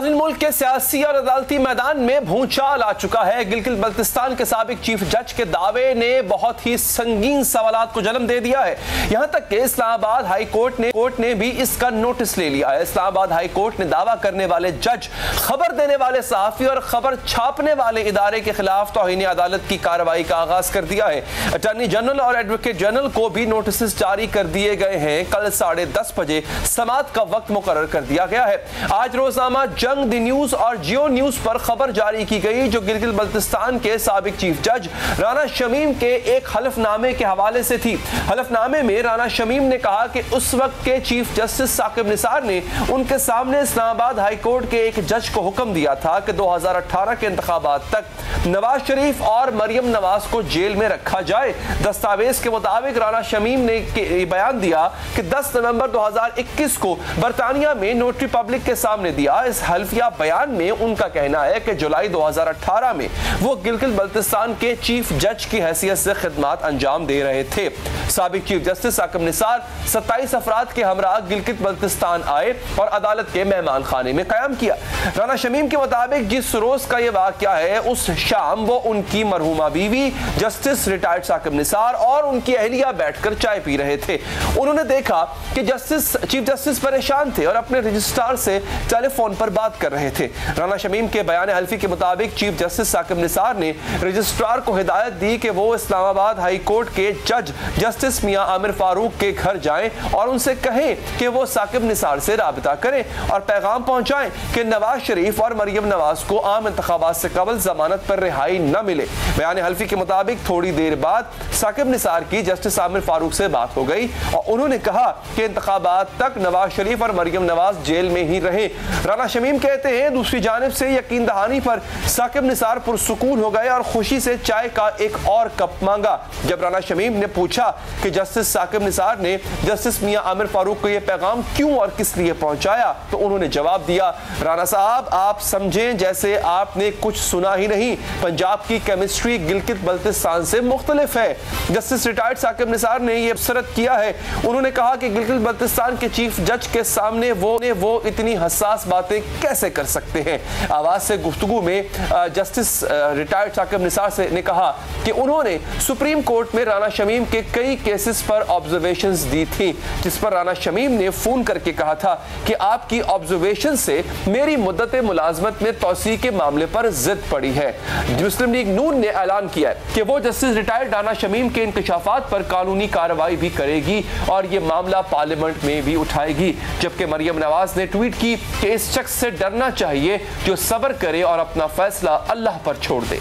नाज़रीन, मुल्क के सियासी और अदालती मैदान में भूचाल आ चुका है। गिलगित बल्तिस्तान के साबिक चीफ जज के दावे ने बहुत ही संगीन सवालात को जन्म दे दिया है। यहां तक कि इस्लामाबाद हाई कोर्ट ने भी इसका नोटिस ले लिया है। इस्लामाबाद हाई कोर्ट ने दावा करने वाले जज, खबर देने वाले सहाफी और खबर छापने वाले इदारे के खिलाफ तौहीन अदालत की कार्रवाई का आगाज कर दिया है। अटॉर्नी जनरल और एडवोकेट जनरल को भी नोटिस जारी कर दिए गए हैं। कल 10:30 बजे समाअत का वक्त मुकर्रर कर दिया गया है। आज रोजनामा जंग, द न्यूज और जियो न्यूज पर खबर जारी की गई जो गिलगित बल्तिस्तान के साबिक चीफ जज राना शमीम के एक हलफनामे के हवाले से थी। हलफनामे में राना शमीम ने कहा कि उस वक्त के चीफ जस्टिस साकिब निसार ने उनके सामने इस्लामाबाद हाई कोर्ट के एक जज को हुक्म दिया था कि 2018 के इंतखाबात तक नवाज शरीफ और मरियम नवाज को जेल में रखा जाए। दस्तावेज के मुताबिक राना शमीम ने बयान दिया कि 10 नवंबर 2021 को बरतानिया में नोटरी पब्लिक के सामने दिया। इस हल्फिया बयान में उनका कहना है कि जुलाई 2018 में वो गिलगित बल्तिस्तान के चीफ जज की हैसियत से खिदमत अंजाम दे रहे थे। साबिक चीफ जस्टिस साकिब निसार 27 अफराद के हमरा गिलगित बल्तिस्तान आए और अदालत के मेहमान खाने में कयाम किया। राना शमीम के मुताबिक जिस रोज का यह वाकया है, उस शाम वो उनकी मरहूमा बीवी जस्टिस रिटायर्ड साकिब निसार और उनकी अहलिया बैठकर चाय पी रहे थे। उन्होंने देखा कि चीफ जस्टिस परेशान थे और अपने रजिस्ट्रार से टेलीफोन पर बात कर रहे थे। राना शमीम के बयान हल्फी के मुताबिक चीफ जस्टिस साकिब निसार ने रजिस्ट्रार को हिदायत दी कि वो इस्लामाबाद हाई कोर्ट के जज जस्टिस मियां आमिर फारूक के घर जाएं और उनसे कहें कि वो साकिब निसार से राबिता करें और पैगाम पहुंचाएं कि नवाज शरीफ और मरियम नवाज को आम इंतखाबात से कबल जमानत पर रिहाई न मिले। बयान हल्फी के मुताबिक थोड़ी देर बाद साकिब निसार की जस्टिस आमिर फारूक से बात हो गई और उन्होंने कहा कि इंतखाबात तक नवाज शरीफ और मरियम नवाज जेल में ही रहे। राना शमीम कहते हैं दूसरी जानिब से यकीन दहानी पर साकिब निसार पुरसुकून हो गए और खुशी से चाय का एक और कप मांगा। जब राना शमीम ने पूछा कि जस्टिस साकिब निसार ने जस्टिस मियां आमिर फारूक को यह पैगाम क्यों और किस लिए पहुंचाया, तो उन्होंने जवाब दिया, राना साहब आप समझें जैसे आपने कुछ सुना ही नहीं। पंजाब की केमिस्ट्री गिलगित बल्तिस्तान से मुख्तलिफ है। जस्टिस रिटायर्ड साकिब निसार ने यह बसरत किया है। उन्होंने कहा कि गिलगित बल्तिस्तान के चीफ जज के सामने वो इतनी हसास बातें कैसे कर सकते हैं। आवाज से गुफ्तगू में जस्टिस रिटायर्ड साकिब निसार से ने कहा कि उन्होंने सुप्रीम कोर्ट में राना शमीम के कई केसेस पर ऑब्जर्वेशंस दी थी, जिस पर राना शमीम ने फोन करके कहा था कि आपकी ऑब्जर्वेशन से मेरी मुद्दत मुलाजमत में तौसी के मामले पर जिद पड़ी है। मुस्लिम लीग नून ने ऐलान किया है कि वो जस्टिस रिटायर्ड राना शमीम के इंकशाफात पर कानूनी कार्रवाई भी करेगी और ये मामला पार्लियामेंट में भी उठाएगी। जबकि मरियम नवाज ने ट्वीट की कि इस शख्स से डरना चाहिए जो सब्र करे और अपना फैसला अल्लाह पर छोड़ दे।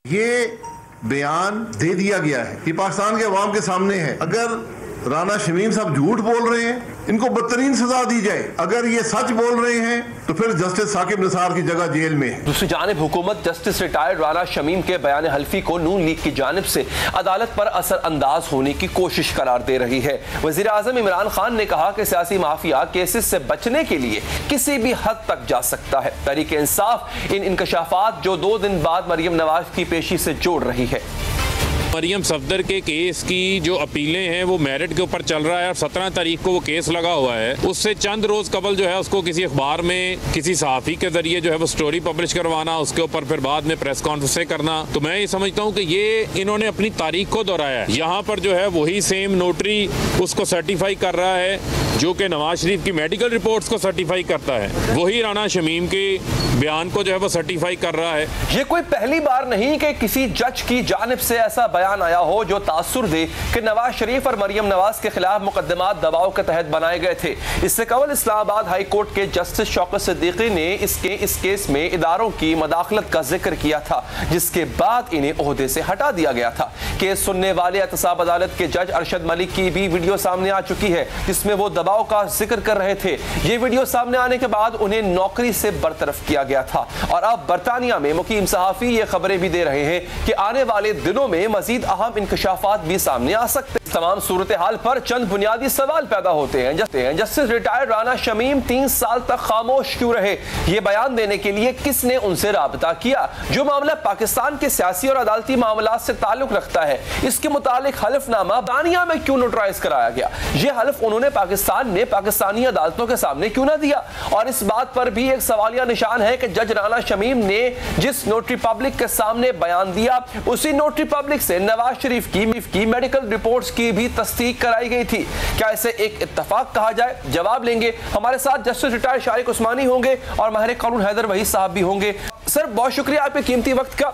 ये बयान दे दिया गया है, ये पाकिस्तान के अवाम के सामने है। अगर राना शमीम साहब झूठ बोल रहे हैं, इनको बदतरीन सजा दी जाए। अगर ये सच बोल रहे हैं तो फिर जस्टिस साकिब निसार की जगह जेल में है। दूसरी जानिब हुकूमत जस्टिस रिटायर्ड राना शमीम के बयान हल्फी को नून लीग की जानिब से अदालत पर असर अंदाज होने की कोशिश करार दे रही है। वजीर आजम इमरान खान ने कहा कि सियासी माफिया केसेस से बचने के लिए किसी भी हद तक जा सकता है। तहरीक इंसाफ इन इंकशाफात जो 2 दिन बाद मरियम नवाज की पेशी से जोड़ रही है। मरियम सफदर के केस की जो अपीलें हैं वो मेरिट के ऊपर चल रहा है और 17 तारीख को वो केस लगा हुआ है। उससे चंद रोज कबल जो है उसको किसी अखबार में किसी सहाफ़ी के जरिए जो है वो स्टोरी पब्लिश करवाना, उसके ऊपर फिर बाद में प्रेस कॉन्फ्रेंस करना। तो मैं ये समझता हूँ कि ये इन्होंने अपनी तारीख को दोहराया है। यहाँ पर जो है वही सेम नोटरी उसको सर्टिफाई कर रहा है जो कि नवाज शरीफ की मेडिकल रिपोर्ट्स को सर्टिफाई करता है, वही राना शमीम के बयान को जो है वो सर्टिफाई कर रहा है। ये कोई पहली बार नहीं कि किसी जज की जानिब से ऐसा बयान आया हो जो तासुर दे कि नवाज शरीफ और मरियम नवाज के खिलाफ मुकदमात दबाव के तहत बनाए गए थे। इससे कबल इस्लामाबाद हाई कोर्ट के जस्टिस शौकत सिद्दीकी ने इस केस में इदारों की मदाखलत का जिक्र किया था, जिसके बाद इन्हें ओहदे से हटा दिया गया था। केस सुनने वाले एहतसाब अदालत के जज अरशद मलिक की भी वीडियो सामने आ चुकी है जिसमें वो दबाव का जिक्र कर रहे थे। ये वीडियो सामने आने के बाद उन्हें नौकरी से बरतरफ किया गया था और अब बरतानिया में मुकीम सहाफी ये खबरें भी दे रहे हैं कि आने वाले दिनों में मजीद अहम इंकशाफात भी सामने आ सकते हैं। तमाम सूरत हाल पर चंद बुनियादी सवाल पैदा होते हैं। जस्टिस रिटायर्ड राना शमीम 3 साल तक खामोश क्यों रहे? ये बयान देने के लिए किसने उनसे राबता किया? जो मामला पाकिस्तान के सियासी और अदालती मामलात से ताल्लुक रखता है। इसके मुतालिक हल्फनामा बरतानिया में क्यों नोटराइज कराया गया, यह हल्फ उन्होंने पाकिस्तान में पाकिस्तानी अदालतों के सामने क्यों ना दिया। और इस बात पर भी एक सवालिया निशान है कि जज राना शमीम ने जिस नोटरी पब्लिक के सामने बयान दिया, उसी नोटरी पब्लिक से नवाज शरीफ की मेडिकल रिपोर्ट्स की भी तस्दीक कराई गई थी। क्या इसे एक इत्तफाक कहा जाए? जवाब लेंगे। हमारे साथ जस्टिस रिटायर्ड शारिक उस्मानी होंगे और माहिर कानून हैदर वहीद साहब भी होंगे। सर बहुत शुक्रिया आपके कीमती वक्त का।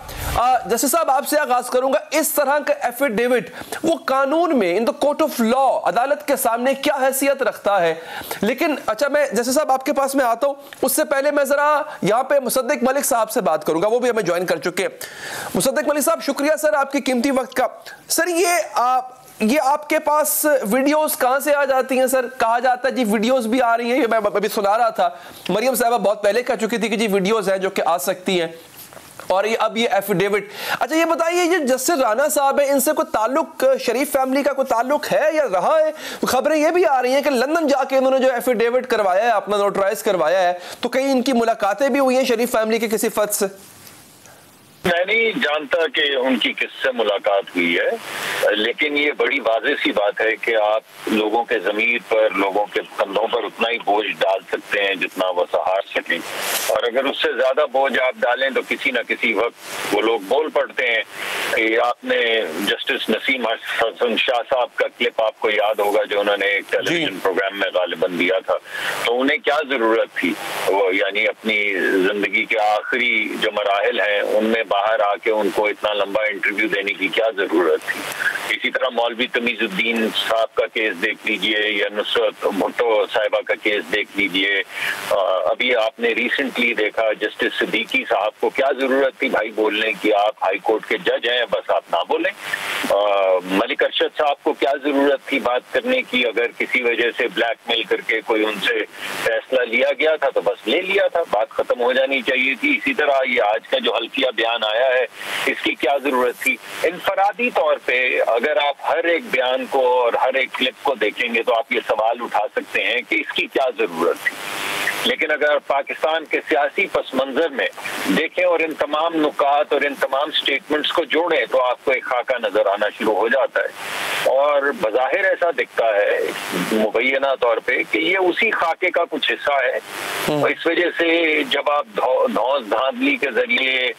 जस्टिस साहब आपसे आगाज करूंगा, इस तरह का एफिडेविट वो कानून में in the court of law अदालत के सामने क्या हैसियत रखता है? लेकिन अच्छा, मैं जस्टिस साहब आपके पास में आता हूं, उससे पहले मैं जरा यहां पे मुसद्दिक मलिक साहब से बात करूंगा, वो भी हमें ज्वाइन कर चुके हैं। मुसद्दिक मलिक साहब शुक्रिया सर आपके कीमती वक्त का। सर ये आपके पास वीडियोस कहां से आ जाती हैं सर? कहा जाता है जी वीडियोस भी आ रही हैं, ये मैं अभी सुना रहा था, मरियम साहबा बहुत पहले कह चुकी थी कि जी वीडियोस हैं जो कि आ सकती हैं, और ये अब ये एफिडेविट। अच्छा ये बताइए, ये जस्टिस राणा साहब है, इनसे कोई ताल्लुक शरीफ फैमिली का कोई ताल्लुक है या रहा है? खबरें ये भी आ रही हैं कि लंदन जाके इन्होंने जो एफिडेविट करवाया है, अपना नोटराइज करवाया है, तो कहीं इनकी मुलाकातें भी हुई हैं शरीफ फैमिली के किसी फर्द से? मैं नहीं जानता कि उनकी किससे मुलाकात हुई है, लेकिन ये बड़ी वाज़ेह सी बात है कि आप लोगों के ज़मीर पर, लोगों के कंधों पर उतना ही बोझ डाल सकते हैं जितना वो सहार सकें, और अगर उससे ज्यादा बोझ आप डालें तो किसी न किसी वक्त वो लोग बोल पड़ते हैं। कि आपने जस्टिस नसीम हसन शाह साहब का क्लिप आपको याद होगा जो उन्होंने एक टेलीविजन प्रोग्राम में गालिबन दिया था, तो उन्हें क्या जरूरत थी, वो यानी अपनी जिंदगी के आखिरी जो मराहिल हैं उनमें बाहर आके उनको इतना लंबा इंटरव्यू देने की क्या जरूरत थी। इसी तरह मौलवी तमीजुद्दीन साहब का केस देख लीजिए या नुसरत भुट्टो साहिबा का केस देख लीजिए। अभी आपने रिसेंटली देखा जस्टिस सिद्दीकी साहब को क्या जरूरत थी भाई बोलने की, आप हाई कोर्ट के जज हैं, बस आप ना बोलें। मलिक अरशद साहब को क्या जरूरत थी बात करने की, अगर किसी वजह से ब्लैकमेल करके कोई उनसे फैसला लिया गया था तो बस ले लिया था, बात खत्म हो जानी चाहिए थी। इसी तरह ये आज का जो हल्फिया बयान आया है इसकी क्या जरूरत थी। इनफरादी तौर पे अगर आप हर एक बयान को और हर एक क्लिप को देखेंगे तो आप ये सवाल उठा सकते हैं कि इसकी क्या जरूरत थी, लेकिन अगर पाकिस्तान के सियासी पस मंजर में देखें और इन तमाम नुकात और इन तमाम स्टेटमेंट्स को जोड़ें तो आपको एक खाका नजर आना शुरू हो जाता है। और बज़ाहिर ऐसा दिखता है मुबैना तौर पे कि ये उसी खाके का कुछ हिस्सा है। और इस वजह से जब आप धौंस धांधली के जरिए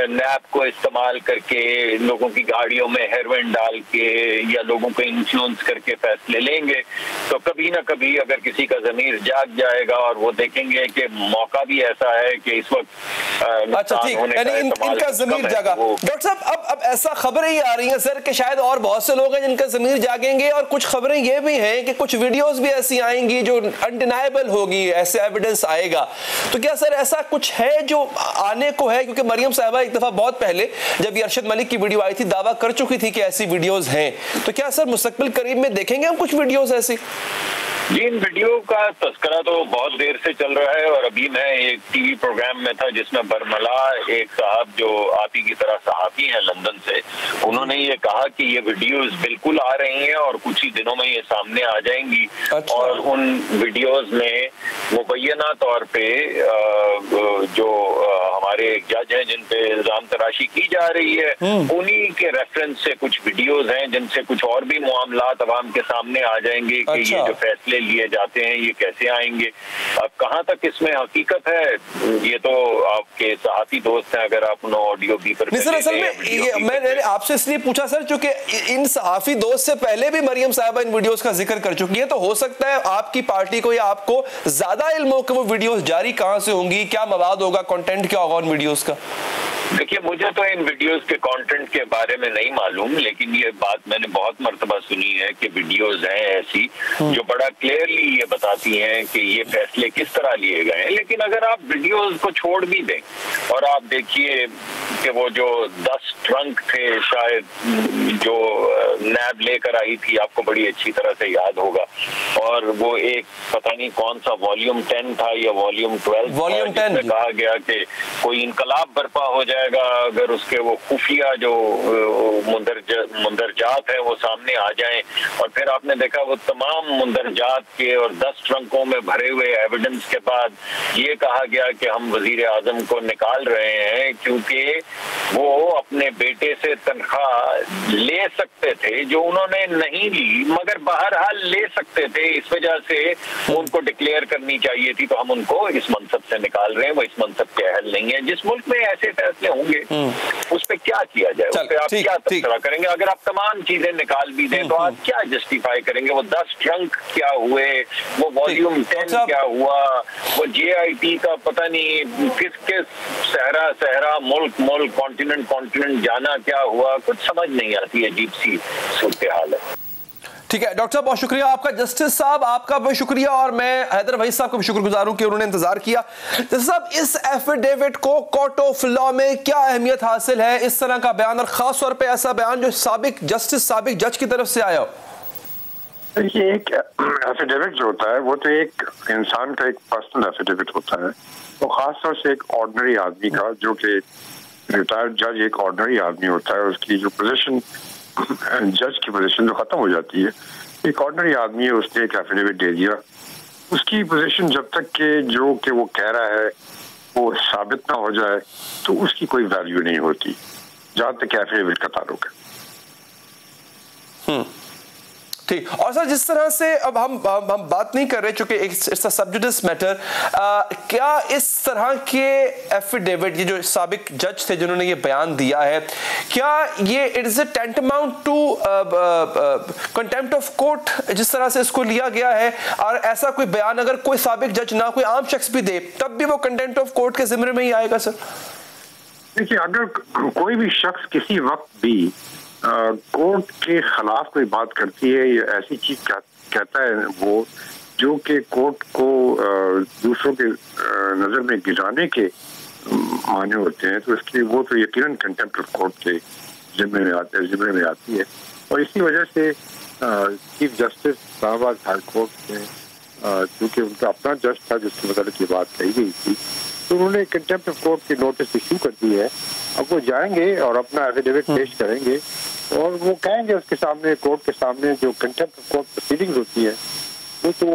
नैप को इस्तेमाल करके लोगों की गाड़ियों में हेरोइन डाल के या लोगों को इन्फ्लुएंस करके फैसले लेंगे तो कभी ना कभी अगर किसी का ज़मीर जाग जाएगा और वो देखेंगे कि मौका भी ऐसा है कि इस वक्त अच्छा ठीक, यानी इनका ज़मीर जागा। डॉक्टर साहब अब ऐसा खबरें ही आ रही हैं सर कि शायद और बहुत से लोग हैं जिनका ज़मीर जागेंगे, और कुछ खबरें ये भी हैं कि कुछ वीडियोस भी ऐसी आएंगी जो अनडिनाइबल होगी, ऐसे एविडेंस आएगा। तो क्या सर ऐसा कुछ है जो आने को है? क्योंकि मरियम साहबा एक दफा बहुत पहले जब ये अरशद मलिक की वीडियो आई थी दावा कर चुकी थी कि ऐसी वीडियोस हैं, तो क्या सर मुस्तकबिल करीब में देखेंगे हम कुछ वीडियोस ऐसी? जी, इन वीडियो का तस्करा तो बहुत देर से चल रहा है, और अभी मैं एक टीवी प्रोग्राम में था जिसमें बरमला एक साहब जो आप ही की तरह सहाफी हैं लंदन से, उन्होंने ये कहा कि ये वीडियोस बिल्कुल आ रही हैं और कुछ ही दिनों में ये सामने आ जाएंगी। अच्छा। और उन वीडियोस में मुबैना तौर पे जो हमारे जज हैं जिन पे इल्जाम तराशी की जा रही है उन्हीं के रेफरेंस से कुछ वीडियोस हैं जिनसे कुछ और भी मामलात अवाम के सामने आ जाएंगे कि ये जो फैसले लिए जाते हैं ये कैसे आएंगे। अब कहाँ तक इसमें हकीकत है ये तो आपके सहाफी दोस्त हैं, अगर आप उन्हें ऑडियो भी पर मैंने आपसे इसलिए पूछा सर क्योंकि इन सहाफी दोस्त से पहले भी मरियम साहबा इन वीडियोस का जिक्र कर चुकी है, तो हो सकता है आपकी पार्टी को या आपको ज्यादा इल्म हो कि वो वीडियोस जारी कहां से होंगी, क्या मवाद होगा, कंटेंट क्या होगा उन वीडियोस का। देखिए, मुझे तो इन वीडियोस के कंटेंट के बारे में नहीं मालूम, लेकिन ये बात मैंने बहुत मर्तबा सुनी है कि वीडियोस हैं ऐसी जो बड़ा क्लियरली ये बताती हैं कि ये फैसले किस तरह लिए गए हैं। लेकिन अगर आप वीडियोस को छोड़ भी दें और आप देखिए कि वो जो 10 ट्रंक थे शायद जो नैब लेकर आई थी, आपको बड़ी अच्छी तरह से याद होगा, और वो एक पता नहीं कौन सा वॉल्यूम 10 था या वॉल्यूम 12 कहा गया कि कोई इनकलाब बर्पा हो जाए जाएगा अगर उसके वो खुफिया जो मुंदरजात है वो सामने आ जाएं, और फिर आपने देखा वो तमाम मुंदरजात के और 10 ट्रंकों में भरे हुए एविडेंस के बाद ये कहा गया कि हम वजीर आजम को निकाल रहे हैं क्योंकि वो अपने बेटे से तनख्वाह ले सकते थे जो उन्होंने नहीं ली, मगर बहरहाल ले सकते थे, इस वजह से उनको डिक्लेयर करनी चाहिए थी, तो हम उनको इस मनसब से निकाल रहे हैं, वो इस मनसब के अहल नहीं है। जिस मुल्क में ऐसे फैसले होंगे उस पर क्या किया जाए, उस पर आप क्या तबसरा करेंगे? अगर आप तमाम चीजें निकाल भी दें तो आप क्या जस्टिफाई करेंगे? वो 10 ट्रंक क्या हुए, वो वॉल्यूम 10 क्या हुआ, वो JIT का पता नहीं किस सहरा मुल्क कॉन्टिनेंट जाना क्या हुआ, कुछ समझ नहीं आती, अजीब सी सूरत हाल है। ठीक है डॉक्टर साहब, बहुत शुक्रिया आपका। जस्टिस साहब आपका बहुत शुक्रिया, और मैं हैदर वहीद साहब का भी शुक्रगुजार हूं कि उन्होंने इंतजार किया। जस्टिस साहब, इस एफिडेविट को कोर्ट ऑफ लॉ में क्या अहमियत हासिल है, इस तरह का बयान, और खास तौर पे ऐसा बयान जो साबिक जज की तरफ से आया हो? देखिए, एक एफिडेविट जो होता है वो तो एक इंसान का एक पर्सनल एफिडेविट होता है, तो खासतौर से एक ऑर्डिनरी आदमी का, जो कि रिटायर्ड जज एक ऑर्डिनरी आदमी होता है, उसकी जो पोजीशन जज की पोजीशन जो खत्म हो जाती है, एक ऑर्डिनरी आदमी है, उसने एक एफिडेविट दे दिया, उसकी पोजीशन जब तक के जो कि वो कह रहा है वो साबित ना हो जाए तो उसकी कोई वैल्यू नहीं होती, जहां तक एफिडेविट का ताल्लुक है। ठीक। और सर, जिस तरह से अब हम बात नहीं कर रहे चूंकि इट्स अ सब जुडिस मैटर, क्या इस तरह के एफिडेविट, ये जो साबिक जज थे जिन्होंने ये बयान दिया है, क्या ये it is a tantamount to contempt of court जिस तरह से इसको लिया गया है? और ऐसा कोई बयान अगर कोई साबिक जज ना कोई आम शख्स भी दे तब भी वो कंटेम्प्ट ऑफ कोर्ट के जिम्मे में ही आएगा सर? देखिए, अगर कोई भी शख्स किसी वक्त भी कोर्ट के खिलाफ कोई बात करती है या ऐसी चीज कहता है वो जो कि कोर्ट को दूसरों के नजर में गिराने के माने होते हैं, तो इसके वो तो यकीनन कंटेम्प्ट ऑफ कोर्ट के जिम्मे में आती है। और इसी वजह से chief justice Islamabad high court में, क्योंकि उनका अपना जज था जिसके मतलब की बात कही गई थी, तो उन्होंने कंटेम्प्ट ऑफ कोर्ट की नोटिस इश्यू कर दी है। अब वो जाएंगे और अपना एफिडेविट पेश करेंगे और वो कहेंगे उसके सामने, कोर्ट के सामने, जो कंटेम्प्ट ऑफ कोर्ट प्रोसीडिंग्स होती है वो तो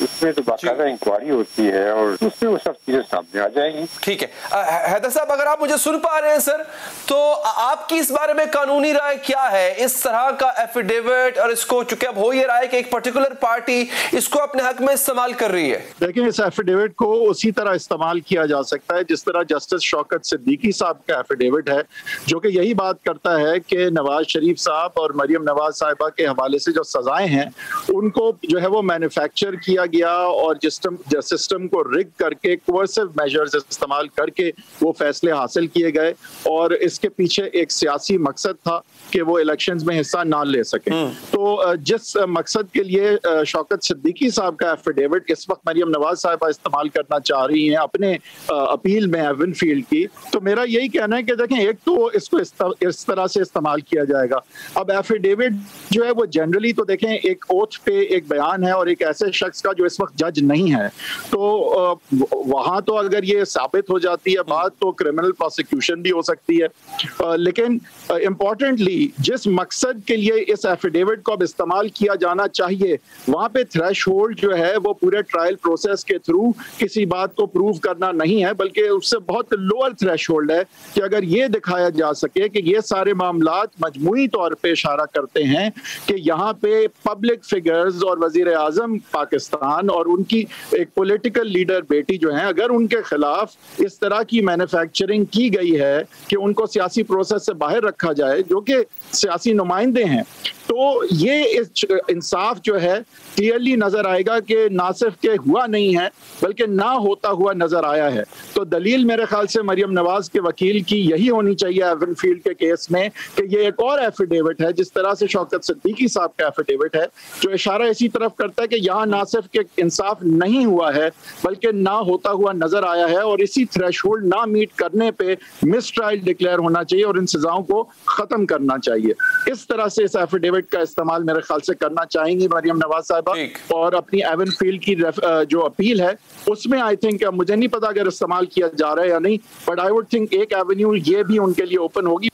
उसमें तो बाकायदा इंक्वायरी होती है और उसमें वो सब चीजें सामने आ जाएंगी। ठीक है हैदर साहब, अगर आप मुझे सुन पा रहे हैं सर, तो आपकी इस बारे में कानूनी राय क्या है इस तरह का एफिडेविट, और इसको चूंकि अब हो ये रहा है कि एक पर्टिकुलर पार्टी इसको अपने हक में इस्तेमाल कर रही है? देखिए, इस एफिडेविट को उसी तरह इस्तेमाल किया जा सकता है जिस तरह जस्टिस शौकत सिद्दीकी साहब का एफिडेविट है, जो कि यही बात करता है कि नवाज शरीफ साहब और मरियम नवाज साहिबा के हवाले से जो सजाएं हैं उनको जो है वो मैन्युफैक्चर किया गया और सिस्टम को रिग करके कोर्सिव मेजर्स इस्तेमाल करके वो फैसले हासिल किए गए, और इसके पीछे एक सियासी मकसद था कि वो इलेक्शंस में हिस्सा ना ले सके। तो जिस मकसद के लिए शौकत सिद्दीकी साहब का एफिडेविट इस वक्त मरियम नवाज साहिबा इस्तेमाल करना चाह रही हैं अपने अपील में एविनफील्ड की, तो मेरा यही कहना है कि देखें, एक तो इसको इस तरह से इस्तेमाल किया जाएगा। अब एफिडेविट जो है वो जनरली तो देखें एक ओथ पे एक बयान है और एक ऐसे शख्स का जो इस वक्त जज नहीं है, तो वहां तो अगर ये साबित हो जाती है बात तो क्रिमिनल प्रोसिक्यूशन भी हो सकती है। लेकिन इम्पोर्टेंटली जिस मकसद के लिए इस एफिडेविट को अब इस्तेमाल किया जाना चाहिए, वहां पे थ्रेशहोल्ड जो है वो पूरे ट्रायल प्रोसेस के थ्रू किसी बात को प्रूव करना नहीं है, बल्कि उससे बहुत लोअर थ्रेशहोल्ड है कि अगर ये दिखाया जा सके कि ये सारे मामलात मजमूई तौर पे इशारा करते हैं कि यहाँ पे पब्लिक फिगर्स और वजीर आजम पाकिस्तान और उनकी एक पॉलिटिकल लीडर बेटी जो है, अगर उनके खिलाफ इस तरह की मैन्युफैक्चरिंग की गई है कि उनको सियासी प्रोसेस से बाहर रखा जाए, जो कि सियासी नुमाइंदे हैं, तो ये इंसाफ जो है क्लियरली नजर आएगा कि ना सिर्फ के हुआ नहीं है बल्कि ना होता हुआ नजर आया है। तो दलील मेरे ख्याल से मरियम नवाज के वकील की यही होनी चाहिए एवनफील्ड के केस में कि ये एक और एफिडेविट है जिस तरह से शौकत सिद्दीकी साहब का एफिडेविट है, जो इशारा इसी तरफ करता है कि यहाँ ना सिर्फ कि इंसाफ नहीं हुआ है बल्कि ना होता हुआ नजर आया है, और इसी थ्रेशोल्ड ना मीट करने पे मिस ट्रायल डिक्लेयर होना चाहिए और इन सजाओं को खत्म करना चाहिए। इस तरह से इस एफिडेविट का इस्तेमाल मेरे ख्याल से करना चाहेंगी मरियम नवाज साहिबा, और अपनी एवन फील्ड की जो अपील है उसमें आई थिंक, मुझे नहीं पता अगर इस्तेमाल किया जा रहा है या नहीं, बट आई वुड थिंक एक एवेन्यू ये भी उनके लिए ओपन होगी।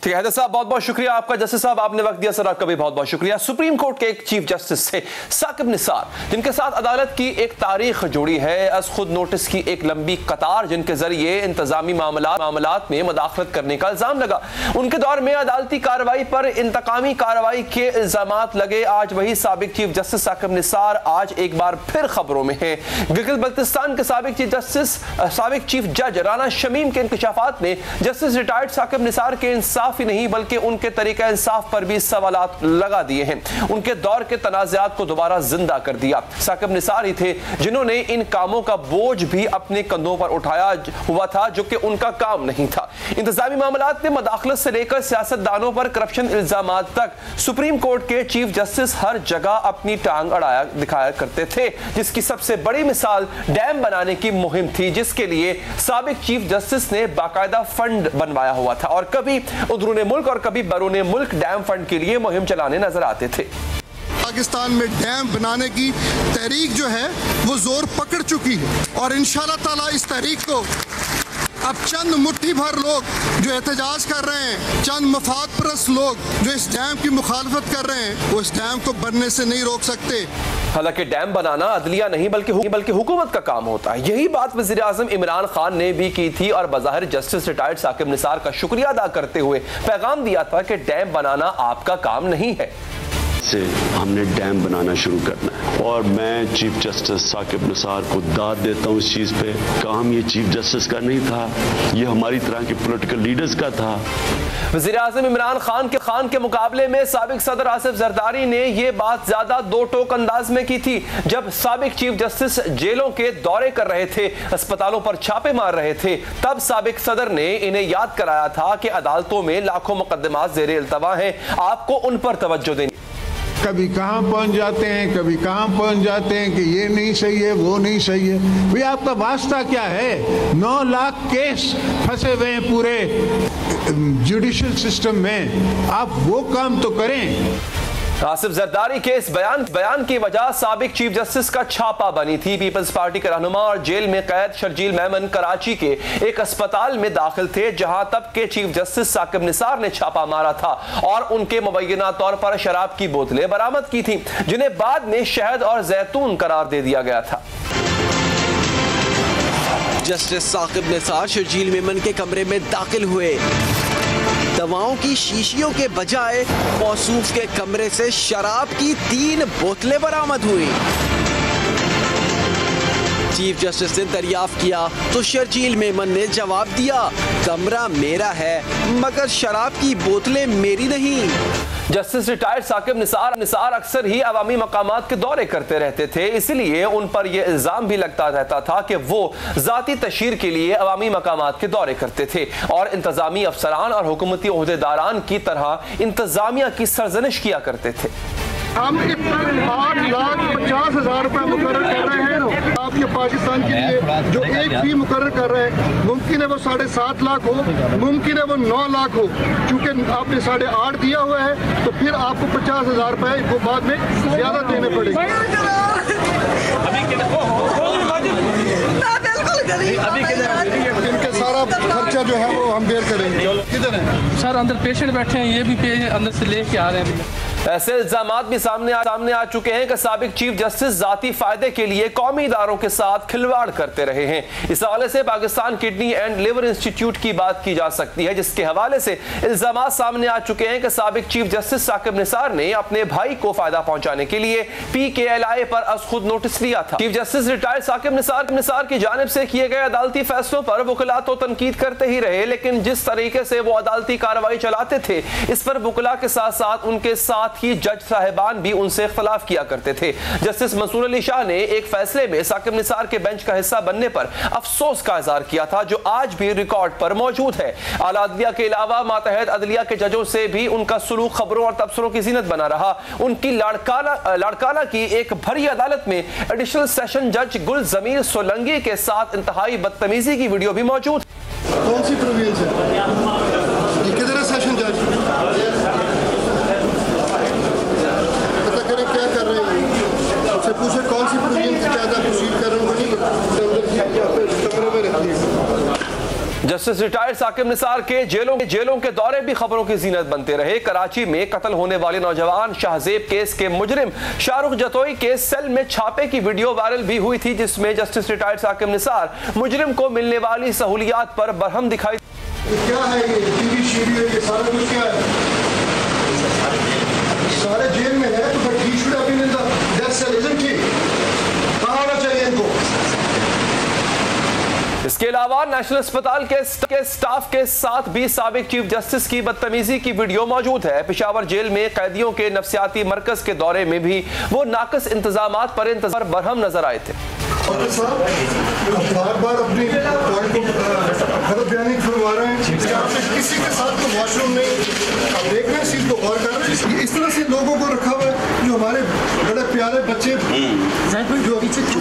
ठीक है हैदर साहब, बहुत बहुत शुक्रिया आपका। जस्टिस साहब आपने वक्त दिया, सर आपका भी बहुत बहुत शुक्रिया। सुप्रीम कोर्ट के एक चीफ जस्टिस थे साकिब निसार, जिनके साथ अदालत की एक तारीख जुड़ी है, अज खुद नोटिस की एक लंबी कतार, जिनके जरिए इंतजामी मामलात में मदाखलत करने का इल्जाम लगा। उनके दौर में अदालती कार्रवाई पर इंतकामी कार्रवाई के इल्जामात लगे। आज वही साबिक चीफ जस्टिस साकिब निसार आज एक बार फिर खबरों में है। गिलगित बल्तिस्तान के साबिक चीफ जज राना शमीम के इंकशाफात ने जस्टिस रिटायर्ड साकिब निसार के इंसाफ ही नहीं बल्कि उनके तरीका इंसाफ पर भी सवालात लगा दिए हैं। उनके दौर के तनाज़ात को दोबारा जिंदा कर दिया। साकिब निसार ही थे जिन्होंने इन कामों का बोझ भी अपने कंधों पर उठाया हुआ था, जो कि उनका काम नहीं था। इंतजामी मामलात में मदाखलत से लेकर सियासतदानों पर करप्शन इल्जामात तक सुप्रीम कोर्ट के चीफ जस्टिस हर जगह अपनी टांग अड़ाया दिखाया करते थे, जिसकी सबसे बड़ी मिसाल डैम बनाने की मुहिम थी, जिसके लिए साबिक चीफ जस्टिस ने बाकायदा फंड बनवाया हुआ था और कभी अंदरूनी मुल्क और कभी बैरूनी मुल्क डैम फंड के लिए मुहिम चलाने नजर आते थे। पाकिस्तान में डैम बनाने की तहरीक जो है वो जोर पकड़ चुकी है और इंशाअल्लाह ताला इस तहरीक को अब चंद मुट्ठी भर लोग जो एहतजाज कर रहे हैं, चंद मफाद परस्त लोग जो इस डैम की मुखालफत कर रहे हैं, वो इस डैम को बनने से नहीं रोक सकते। हालांकि डैम बनाना अदलिया नहीं बल्कि हुकूमत का काम होता है। यही बात वज़ीर आज़म इमरान खान ने भी की थी और बज़ाहिर जस्टिस रिटायर्ड साकिब निसार का शुक्रिया अदा करते हुए पैगाम दिया था कि डैम बनाना आपका काम नहीं है, से हमने डैम बनाना शुरू करना है। और मैं चीफ जस्टिस साकिब निसार को दाद देता हूँ इस चीज़ पे। काम ये चीफ जस्टिस का नहीं था, ये हमारी तरह के पॉलिटिकल लीडर्स का था। वज़ीर आज़म इमरान खान के मुकाबले में साबिक सदर आसिफ जरदारी ने यह बात ज्यादा दो टोक अंदाज में की थी। जब साबिक चीफ जस्टिस जेलों के दौरे कर रहे थे, अस्पतालों पर छापे मार रहे थे, तब साबिक सदर ने इन्हें याद कराया था कि अदालतों में लाखों मुकदमात ज़ेरे इल्तवा हैं, आपको उन पर तवज्जो देनी। कभी कहाँ पहुंच जाते हैं, कभी कहाँ पहुंच जाते हैं कि ये नहीं सही है, वो नहीं सही है। भाई आपका वास्ता क्या है? 9 लाख केस फंसे हुए हैं पूरे जुडिशल सिस्टम में, आप वो काम तो करें। आसिफ जरदारी के इस बयान की वजह साबिक चीफ जस्टिस का छापा बनी थी। पीपल्स पार्टी के रहनुमा और जेल में कैद शर्जील मेमन कराची के एक अस्पताल में दाखिल थे, जहां तब के चीफ जस्टिस साकिब निसार ने छापा मारा था और उनके मुबैना तौर पर शराब की बोतलें बरामद की थी, जिन्हें बाद में शहद और जैतून करार दे दिया गया था। जस्टिस साकिब निसार शर्जील मेमन के कमरे में दाखिल हुए। दवाओं की शीशियों के बजाय मौसूफ के कमरे से शराब की 3 बोतलें बरामद हुई। चीफ जस्टिस ने दरियाफ्त किया तो शर्जील मेमन ने जवाब दिया, कमरा मेरा है मगर शराब की बोतलें मेरी नहीं। जस्टिस रिटायर्ड साकिब निसार अक्सर ही अवामी मकामात के दौरे करते रहते थे, इसलिए उन पर यह इल्जाम भी लगता रहता था कि वो जाती तशहीर के लिए अवामी मकामात के दौरे करते थे और इंतजामी अफसरान और हुकूमती ओहदेदारान की तरह इंतजामिया की सरजनिश किया करते थे। हम 8,50,000 रुपए मुकर्रर कर रहे हैं आपके पाकिस्तान के लिए, जो एक फी मुकर्रर कर रहे हैं। मुमकिन है वो 7.5 लाख हो, मुमकिन है वो 9 लाख हो, क्योंकि आपने 8.5 दिया हुआ है तो फिर आपको 50,000 रुपए वो बाद में ज्यादा देने पड़ेंगे। इनके सारा खर्चा जो है वो हम बेयर करेंगे। किधर है सर? अंदर पेशेंट बैठे हैं, ये भी अंदर से लेके आ रहे हैं। ऐसे इल्जामात भी सामने आ चुके हैं कि साबिक चीफ जस्टिस जाती फायदे के लिए कौमी इदारों के साथ खिलवाड़ करते रहे हैं। इस हवाले से Pakistan kidney and liver institute की बात की जा सकती है, जिसके हवाले से इल्जामात सामने आ चुके हैं कि साबिक चीफ जस्टिस साकिब निसार ने अपने भाई को फायदा पहुंचाने के लिए PKLI पर अज खुद नोटिस लिया था। Chief justice retired Saqib Nisar की जानिब से किए गए अदालती फैसलों पर वकला तो तनकीद करते ही रहे, लेकिन जिस तरीके से वो अदालती कार्रवाई चलाते थे, इस पर वकला के साथ साथ उनके साथ साथ ही जज साहिबान भी उनसे इख्तलाफ किया करते थे। जस्टिस मंसूर अली शाह ने एक फैसले में साकिब निसार के बेंच का हिस्सा बनने पर अफसोस का इज़हार किया था, जो आज भी रिकॉर्ड पर मौजूद है। आला अदलिया के अलावा मातहत अदलिया के जजों से भी उनका सलूक खबरों और तबसरों की जीनत बना रहा। उनकी लाड़काना की एक भरी अदालत में एडिशनल सेशन जज गुल जमीर सोलंगी के साथ इंतहाई बदतमीजी की वीडियो भी मौजूद। कौन सी प्रोविंस है? ये किधर है सेशन जज? पता करें क्या कर रहे हैं, उससे पूछे कौन सी प्रोविंस ज्यादा प्रोसीड कर रहे हैं, नहीं पता। कमरे में रहती है। जस्टिस रिटायर्ड साकिब निसार के जेलों के दौरे भी खबरों की जीनत बनते रहे। कराची में कत्ल होने वाले नौजवान शाहजेब केस के मुजरिम शाहरुख जतोई के सेल में छापे की वीडियो वायरल भी हुई थी, जिसमें जस्टिस रिटायर्ड साकिब निसार मुजरिम को मिलने वाली सहूलियात पर बरहम दिखाई। क्या है ये टीवी शीडियो, ये सारा कुछ क्या है? सारे जेल में है तो फिर he should have been in the death cell, isn't he? कहां होना चाहिए इनको? इसके अलावा नेशनल अस्पताल के स्टाफ के साथ भी साबिक चीफ जस्टिस की बदतमीजी की वीडियो मौजूद है। पेशावर जेल में कैदियों के नफ्सियाती मरकज के दौरे में भी वो नाकस इंतजामात पर बरहम नजर आए थे। बार-बार अपनी गलत बयानी करवा रहे हैं, किसी के साथ तो वॉशरूम नहीं, आप देख रहे हैं, इस चीज को गौर कर रहे हैं। इस तरह से लोगों को रखा हुआ है जो हमारे बड़े प्यारे बच्चे जो